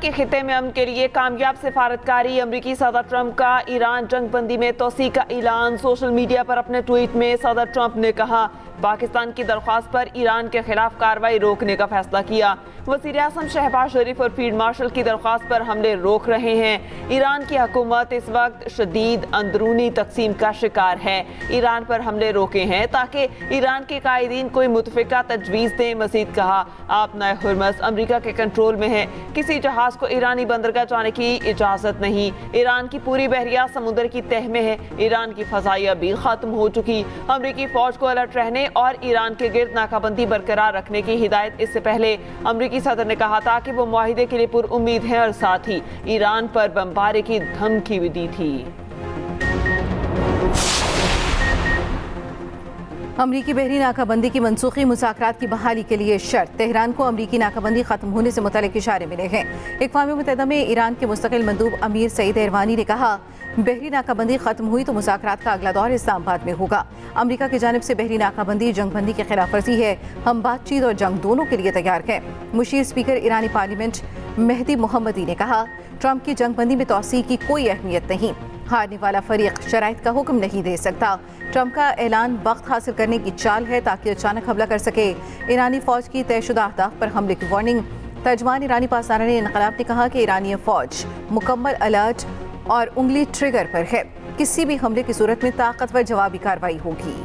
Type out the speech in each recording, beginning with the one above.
के खिते में अमन के लिए कामयाब सिफारतकारी। अमरीकी सदर ट्रंप का ईरान जंग बंदी में तोसी का ऐलान। सोशल मीडिया पर अपने ट्वीट में सदर ट्रंप ने कहा, पाकिस्तान की दरख्वास्त पर ईरान के खिलाफ कार्रवाई रोकने का फैसला किया। वज़ीर आज़म शहबाज शरीफ और फील्ड मार्शल की दरख्वास्त पर हमले रोक रहे हैं। ईरान की हुकूमत इस वक्त शदीद अंदरूनी तकसीम का शिकार है। ईरान पर हमले रोके हैं ताकि ईरान के कायदीन कोई मुतफ़िका तजवीज़ दें। मज़ीद कहा, आपना हुर्मस अमरीका के कंट्रोल में है, किसी जहाज़ को ईरानी बंदरगाह जाने की इजाज़त नहीं। ईरान की पूरी बहरिया समुद्र की तह में है। ईरान की फ़ज़ाइया भी ख़त्म हो चुकी। अमरीकी फ़ौज को अलर्ट रहने और ईरान के गिर्द नाकाबंदी बरकरार रखने की हिदायत। इससे पहले अमरीकी सदर ने कहा था कि वो मुआहिदे के लिए पुरउम्मीद हैं और साथ ही ईरान पर बमबारी की धमकी भी दी थी। अमरीकी बहरी नाकाबंदी की मनसूखी मुज़ाकरात की बहाली के लिए शर्त। तेहरान को अमरीकी नाकाबंदी खत्म होने से मुतल्लिक़ इशारे मिले हैं। अक़वाम मुत्तहिदा में ईरान के मुस्तकिल मंदूब अमीर सईद एरवानी ने कहा, बहरी नाकाबंदी खत्म हुई तो मुज़ाकरात का अगला दौर इस्लामाबाद में होगा। अमरीका की जानिब से बहरी नाकाबंदी जंग बंदी की खिलाफ वर्जी है। हम बातचीत और जंग दोनों के लिए तैयार हैं। मुशीर स्पीकर ईरानी पार्लियामेंट मेहदी मोहम्मदी ने कहा, ट्रंप की जंग बंदी में तोसी की कोई अहमियत नहीं। हारने वाला फरीक शराइत का हुक्म नहीं दे सकता। ट्रंप का ऐलान वक्त हासिल करने की चाल है ताकि अचानक हमला कर सके। ईरानी फौज की तयशुदा अहदाफ पर हमले की वार्निंग। तर्जमान ईरानी पासदारान इनकलाब ने कहा कि ईरानी फौज मुकम्मल अलर्ट और उंगली ट्रिगर पर है। किसी भी हमले की सूरत में ताकतवर जवाबी कार्रवाई होगी।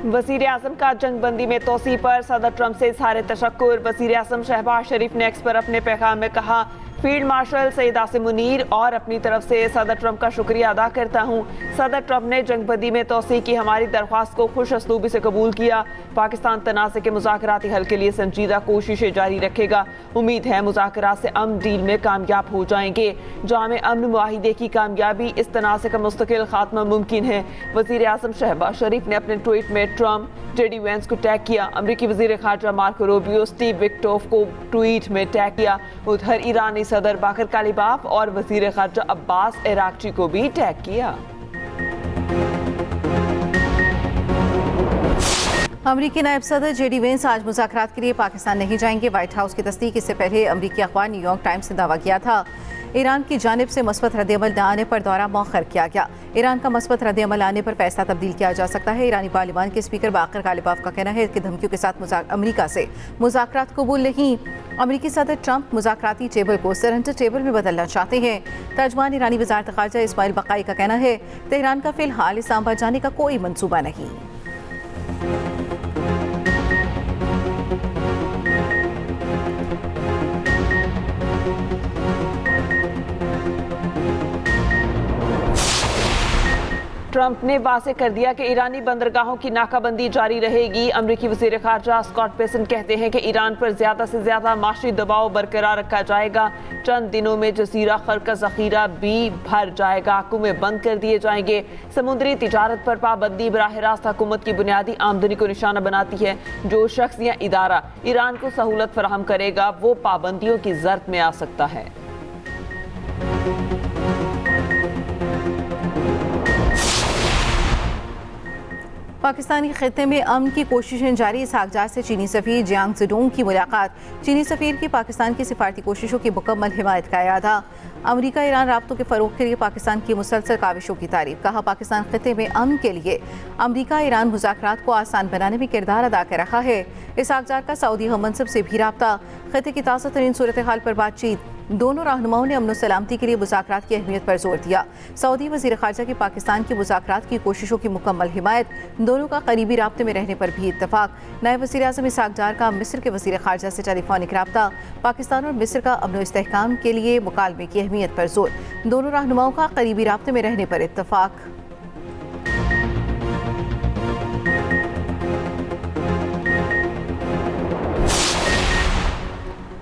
वज़ीर आज़म का जंग बंदी में तोसी पर सदर ट्रंप से इज़हार तशक्कुर। वज़ीर आज़म शहबाज शरीफ ने एक्स पर अपने पैगाम में कहा, फील्ड मार्शल सईद आसिम मुनीर और अपनी तरफ से सदर ट्रंप का शुक्रिया अदा करता हूँ। सदर ट्रंप ने जंग बंदी में तोसी की हमारी दरख्वास्त को खुश असलूबी से कबूल किया। पाकिस्तान तनाज़े के मुज़ाकराती हल के लिए संजीदा कोशिशें जारी रखेगा। उम्मीद है मुज़ाकरात से अमन डील में कामयाब हो जाएंगे। जामे अमन मुआहिदे की कामयाबी, इस तनाज़े का मुस्तकिल खात्मा मुमकिन है। वज़ीर आज़म शहबाज शरीफ ने अपने ट्वीट में ट्रंप, जेडी वेंस को टैग किया। अमरीकी वज़ीर ख़ारजा मार्को रूबियो, स्टीव विक्टोफ को ट्वीट में टैग किया। उधर ईरानी सदर बाकर कालिबाफ और वज़ीर ख़ारजा अब्बास इराक़ची को भी टैग किया। अमरीकी नायब सदर जेडी वेंस आज मुज़ाकरात के लिए पाकिस्तान नहीं जाएंगे। व्हाइट हाउस की तस्दीक इससे पहले अमरीकी अखबार न्यूयॉर्क टाइम्स ने दावा किया था। ईरान की जानिब से मस्बत रद्द-ए-अमल न आने पर दौरा मौखर किया गया। ईरान का मस्बत रद्द-ए-अमल आने पर फैसला तब्दील किया जा सकता है। ईरानी पार्लियामान के स्पीकर बाकर कालिबाफ का कहना है कि धमकियों के साथ अमरीका से मुज़ाकरात कबूल नहीं। अमरीकी सदर ट्रंप मुज़ाकराती टेबल को सरेंडर टेबल में बदलना चाहते हैं। तर्जमान ईरानी वज़ारत ख़ारजा इस्माइल बक़ाई का कहना है, तेहरान का फ़िलहाल इस्लामाबाद जाने का कोई मंसूबा नहीं। ट्रंप ने वाज़ेह कर दिया कि ईरानी बंदरगाहों की नाकाबंदी जारी रहेगी। अमरीकी वज़ीर ख़ारजा स्कॉट बेसन कहते हैं कि ईरान पर ज़्यादा से ज़्यादा माशी दबाव बरकरार रखा जाएगा। चंद दिनों में जज़ीरा खर का ज़ख़ीरा भी भर जाएगा। कुएं बंद कर दिए जाएंगे। समुद्री तिजारत पर पाबंदी बराह रास्त हुकूमत की बुनियादी आमदनी को निशाना बनाती है। जो शख्स या इदारा ईरान को सहूलत फराहम करेगा वो पाबंदियों की ज़र्द में आ सकता है। पाकिस्तानी खित्ते में अमन की कोशिशें जारी। इसहाकजार से चीनी सफ़ीर जियांग ज़ेडोंग की मुलाकात। चीनी सफ़ीर की पाकिस्तान की सिफारती कोशिशों की मुकम्मल हिमायत का इरादा। अमरीका ईरान राब्तों के फ़रोग़ के लिए पाकिस्तान की मुसलसल काविशों की तारीफ। कहा, पाकिस्तान खित्ते में अमन के लिए अमरीका ईरान मुज़ाकरात को आसान बनाने में किरदार अदा कर रहा है। इसहाकजार का सऊदी हम मनसब से भी राब्ता। खित्ते की ताज़ा तरीन सूरत हाल पर बातचीत। दोनों रहनुमाओं ने अमन सलामती के लिए मुज़ाकरात की अहमियत पर जोर दिया। सऊदी वज़ीर ख़ारजा की पाकिस्तान की मुज़ाकरात की कोशिशों की मुकम्मल हिमायत। दोनों का करीबी राब्ते में रहने पर भी इत्तफ़ाक़। नायब वज़ीर आज़म इसहाकजार का मिस्र के वज़ीर ख़ारजा से टेलीफोनिक राब्ता। पाकिस्तान और मिस्र का अमन व इस्तेहकाम के लिए मुकालमे की अहमियत पर जोर। दोनों रहनुमाओं का करीबी राब्ते में रहने पर इत्तफ़ाक़।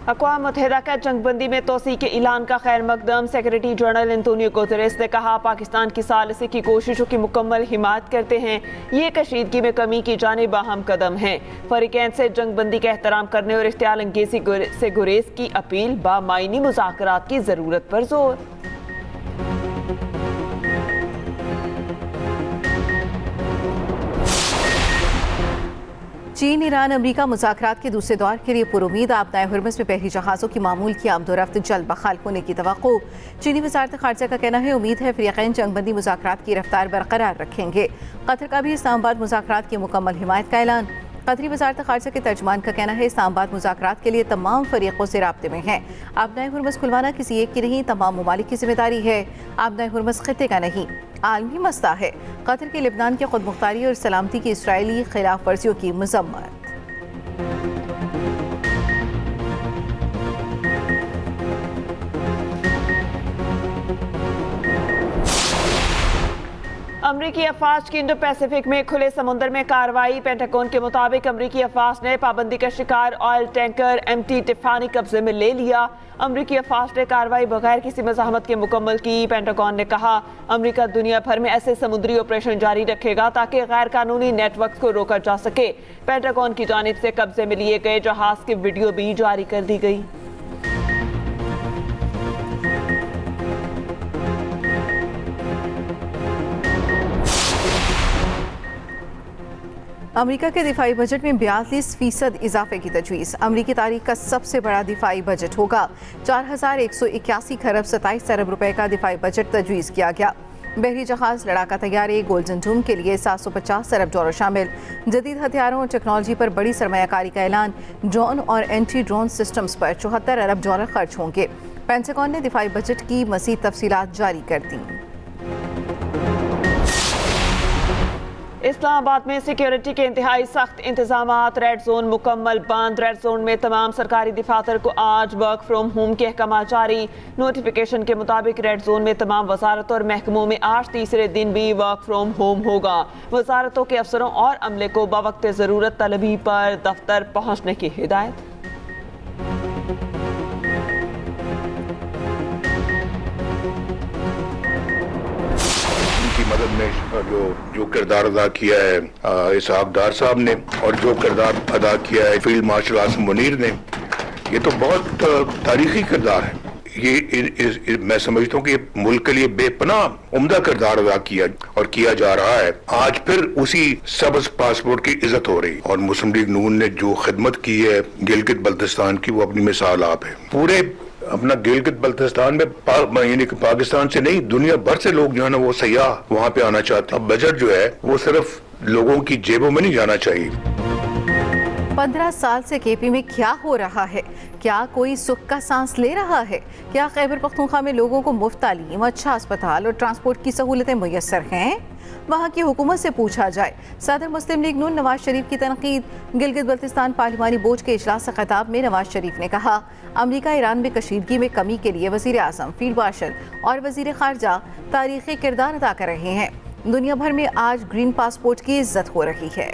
अक़वाम मुत्तहिदा का जंगबंदी में तोसी के ऐलान का खैर मकदम। सेक्रेटरी जनरल एंटोनियो गुतेरेस ने कहा, पाकिस्तान की सालिसी की कोशिशों की मुकम्मल हिमायत करते हैं। ये कशीदगी में कमी की जानिब अहम कदम है। फरीकैन से जंगबंदी का एहतराम करने और इख्तियाल अंगेज़ी से गुरेज की अपील। बामायनी मुज़ाकरात की ज़रूरत पर जोर। चीन ईरान अमरीका मुज़ाकरात के दूसरे दौर के लिए पुरुमीद आबनाए हुर्मुज़ में बहरी जहाज़ों की मामूल की आमदोरफ्त जल्द बहाल होने की तवक्को। चीनी वज़ारत ख़ारजा का कहना है उम्मीद है फ़रीक़ैन जंगबंदी मुज़ाकरात की रफ्तार बरकरार रखेंगे। कतर का भी इस्लामाबाद मुज़ाकरात की मुकम्मल हिमायत का ऐलान। कतरी वज़ारत ख़ारजा के तर्जमान का कहना है इस्लामाबाद मुज़ाकरात के लिए तमाम फ़रीक़ों से राब्ते में है। आबनाए हुर्मुज़ खुलवाना किसी एक की नहीं, तमाम ममालिक की जिम्मेदारी है। आबनाए हुर्मुज़ खित्ते का नहीं, आलमी मसला है। कतर की लेबनान की खुद मुख्तारी और सलामती की इसराइली खिलाफ वर्जियों की मज़म्मत। अमरीकी अफवाज की इंडो पैसिफिक में खुले समुद्र में कार्रवाई। पेंटागन के मुताबिक अमरीकी अफवाज ने पाबंदी का शिकार ऑयल टैंकर MT टिफानी कब्जे में ले लिया। अमरीकी अफवाज ने कार्रवाई बगैर किसी मज़ाहमत के मुकम्मल की। पेंटागन ने कहा अमरीका दुनिया भर में ऐसे समुद्री ऑपरेशन जारी रखेगा ताकि गैर कानूनी नेटवर्क को रोका जा सके। पेंटागन की जानिब से कब्जे में लिए गए जहाज की वीडियो भी जारी कर दी गई। अमेरिका के दिफाई बजट में 42% इजाफे की तजवीज़। अमरीकी तारीख का सबसे बड़ा दिफाई बजट होगा। 4181 खरब 27 अरब रुपए का दिफाई बजट तजवीज़ किया गया। बहरी जहाज, लड़ाका तैयारे, गोल्डन डूम के लिए 750 अरब डॉलर शामिल। जदीद हथियारों और टेक्नोलॉजी पर बड़ी सरमायाकारी का ऐलान। ड्रोन और एंटी ड्रोन सिस्टम्स पर 74 अरब डॉलर खर्च होंगे। पेंटागन ने दिफाई बजट की मज़ीद तफसीलात जारी कर दी। इस्लामाबाद में सिक्योरिटी के इंतहाई सख्त इंतजामात। रेड जोन मुकम्मल बंद। रेड जोन में तमाम सरकारी दफातर को आज वर्क फ्रॉम होम के अहकाम जारी। नोटिफिकेशन के मुताबिक रेड जोन में तमाम वजारतों और महकमों में आज तीसरे दिन भी वर्क फ्रॉम होम होगा। वजारतों के अफसरों और अमले को बवक्त ज़रूरत तलबी पर दफ्तर पहुँचने की हिदायत। की मदद में जो किरदार अदा किया है इसहाक डार साहब ने और जो किरदार अदा किया है फील्ड मार्शल आसिम मुनीर ने, ये तो बहुत तारीखी किरदार है। ये मैं समझता हूँ कि मुल्क के लिए बेपनाह उम्दा किरदार अदा किया और किया जा रहा है। आज फिर उसी सब्ज पासपोर्ट की इज्जत हो रही और मुस्लिम लीग नून ने जो खिदमत की है गिलगित बल्तिस्तान की, वो अपनी मिसाल आप है। पूरे अपना गिलगित बल्तिस्तान में यानी कि पाकिस्तान से नहीं दुनिया भर से लोग जो है ना वो सयाह वहाँ पे आना चाहते हैं। अब बजट जो है वो सिर्फ लोगों की जेबों में नहीं जाना चाहिए। 15 साल से केपी में क्या हो रहा है? क्या कोई सुख का सांस ले रहा है? क्या खैबर पख्तूनख्वा में लोगों को मुफ्त तालीम, अच्छा अस्पताल और ट्रांसपोर्ट की सहूलतें मुयस्सर हैं? वहाँ की हुकूमत से पूछा जाए। सदर मुस्लिम लीग नून नवाज शरीफ की तनकीद। गिलगित बल्तिस्तान पार्लिमानी बोर्ड के इजलास से खिताब में नवाज शरीफ ने कहा अमरीका ईरान में कशीदगी में कमी के लिए वज़ीर आज़म, फील्ड मार्शल और वज़ीर ख़ारजा तारीख़ी किरदार अदा कर रहे हैं। दुनिया भर में आज ग्रीन पासपोर्ट की इज्जत हो रही है।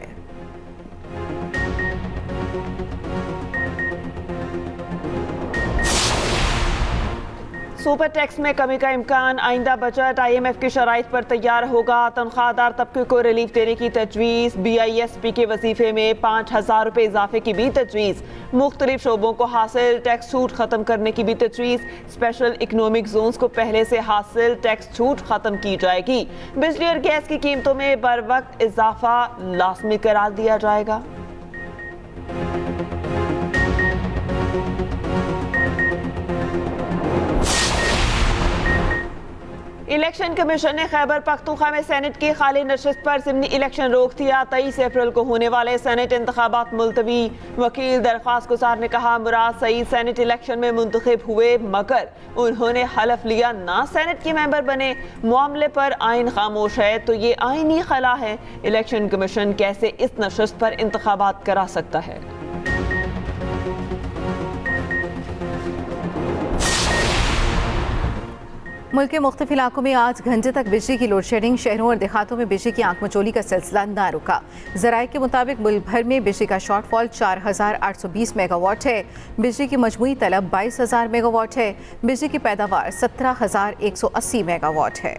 सुपर टैक्स में कमी का इम्कान। आइंदा बजट IMF की शराइत पर तैयार होगा। तनख्वाहदार तबके को रिलीफ देने की तजवीज़। BISP के वजीफे में 5,000 रुपये इजाफे की भी तजवीज़। मुख्तलिफ शोबों को हासिल टैक्स छूट ख़त्म करने की भी तजवीज़। स्पेशल इकनॉमिक जोन्स को पहले से हासिल टैक्स छूट ख़त्म की जाएगी। बिजली और गैस की कीमतों में बर वक्त इजाफा लाजमी करार दिया जाएगा। इलेक्शन कमीशन ने खैबर पख्तूनख्वा में सेनेट की खाली नशिस्त पर ज़िमनी इलेक्शन रोक दिया। 23 अप्रैल को होने वाले सेनेट इंतखाबात मुलतवी। वकील दरख्वास्त गुजार ने कहा मुराद सईद सेनेट इलेक्शन में मुंतखब हुए मगर उन्होंने हलफ लिया ना सेनेट के मेंबर बने। मामले पर आइन खामोश है तो ये आइनी खला है। इलेक्शन कमीशन कैसे इस नशिस्त पर इंतखाबात करा सकता है? मुल्क के मुख्तलिफ इलाकों में आज घंटे तक बिजली की लोड शेडिंग। शहरों और देहातों में बिजली की आंख मचोली का सिलसिला ना रुका। ज़राए के मुताबिक मुल्क भर में बिजली का शॉर्टफॉल 4,820 मेगावाट है। बिजली की मजमूई तलब 22,000 मेगावाट है। बिजली की पैदावार 17,180 मेगावाट है।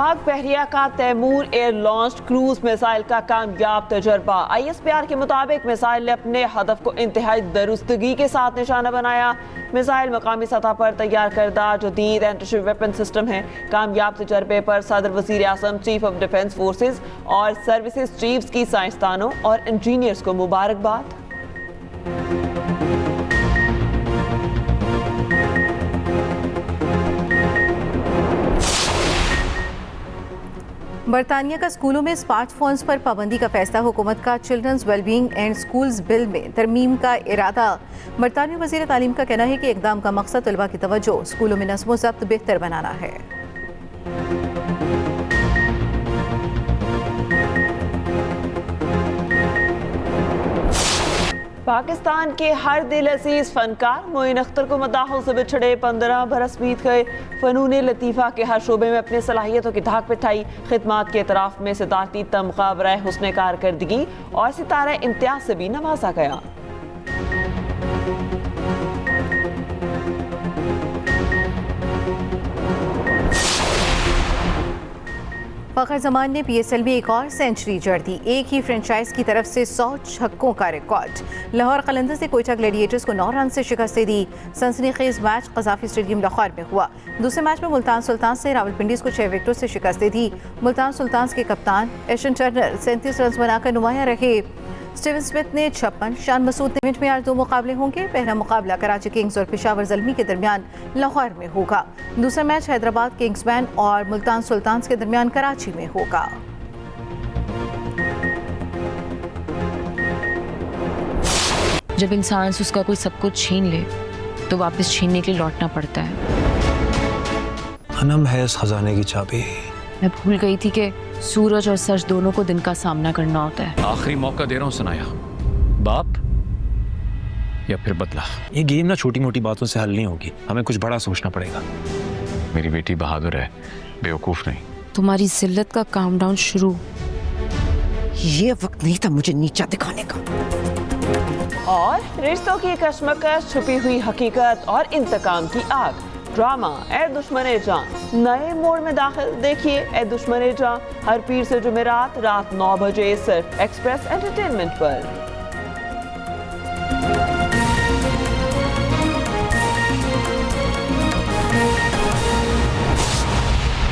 पाक बहरिया का Taimur air launch cruise missile का कामयाब तजर्बा। ISPR के मुताबिक मिसाइल ने अपने हदफ को इंतहाई दुरुस्तगी के साथ निशाना बनाया। मिसाइल मकामी सतह पर तैयार करदा जदीद एंटीशिप वेपन सिस्टम है। कामयाब तजर्बे पर सदर वज़ीर आज़म, चीफ ऑफ डिफेंस फोर्सेज और सर्विसेज चीफ्स की साइंसदानों और इंजीनियर्स को मुबारकबाद। बरतानिया का स्कूलों में स्मार्टफोन्स पर पाबंदी का फैसला। हुकूमत का children's wellbeing and schools bill में तरमीम का इरादा। बरतानवी वज़ीर तालीम का कहना है कि इक़दाम का मकसद तलबा की तवज्जो स्कूलों में नज़्म व ज़ब्त बेहतर बनाना है। पाकिस्तान के हर दिल अजीज फनकार मोइन अख्तर को मदाहों से बिछड़े 15 बरस बीत गए। फ़नून लतीफ़ा के हर शोबे में अपने सलाहियतों की धाक बिठाई। खिदमात के इतराफ़ में सदारती तमग़ा बराए हुस्न कारकर्दगी और सितारा इम्तियाज़ से भी नवाजा गया। फ़खर ज़मान ने PSL में एक और सेंचुरी जड़ दी। एक ही फ्रेंचाइज की तरफ से 100 छक्कों का रिकॉर्ड। लाहौर कलंदर्स ने कोयटा ग्लैडिएटर्स को 9 रन से शिकस्त दे दी। सनसनीखेज मैच क़ज़ाफ़ी स्टेडियम लाहौर में हुआ। दूसरे मैच में मुल्तान सुल्तान्स ने रावलपिंडीज़ को 6 विकेटों से शिकस्त दे दी। मुल्तान सुल्तान्स के कप्तान एशन टर्नर 37 रन बनाकर नुमाया रहे। स्टीवन स्मिथ ने 56, शान मसूद ने मिनट में आज 2 मुकाबले होंगे। पहला मुकाबला कराची किंग्स और पेशावर ज़ल्मी के दरमियान लाहौर में होगा। दूसरा मैच हैदराबाद किंग्समैन और मुल्तान सुल्तान्स के दरमियान कराची में होगा। जब इंसान से उसका कोई सब कुछ छीन ले तो वापस छीनने के लिए लौटना पड़ता है। अनम है इस खजाने की चाबी। मैं भूल गई थी कि सूरज और सच दोनों को दिन का सामना करना होता है। आखिरी मौका दे रहा हूँ सनाया, बाप या फिर बदला। ये गेम ना छोटी मोटी बातों से हल नहीं होगी, हमें कुछ बड़ा सोचना पड़ेगा। मेरी बेटी बहादुर है, बेवकूफ नहीं। तुम्हारी जिल्लत का काउंटडाउन शुरू। ये वक्त नहीं था मुझे नीचा दिखाने का। और रिश्तों की कशमकश, छुपी हुई हकीकत और इंतकाम की आग। ड्रामा ए दुश्मने जान नए मोड़ में दाखिल। देखिए ए दुश्मने जान हर पीर से जुमेरात रात 9 बजे सिर्फ एक्सप्रेस एंटरटेनमेंट पर।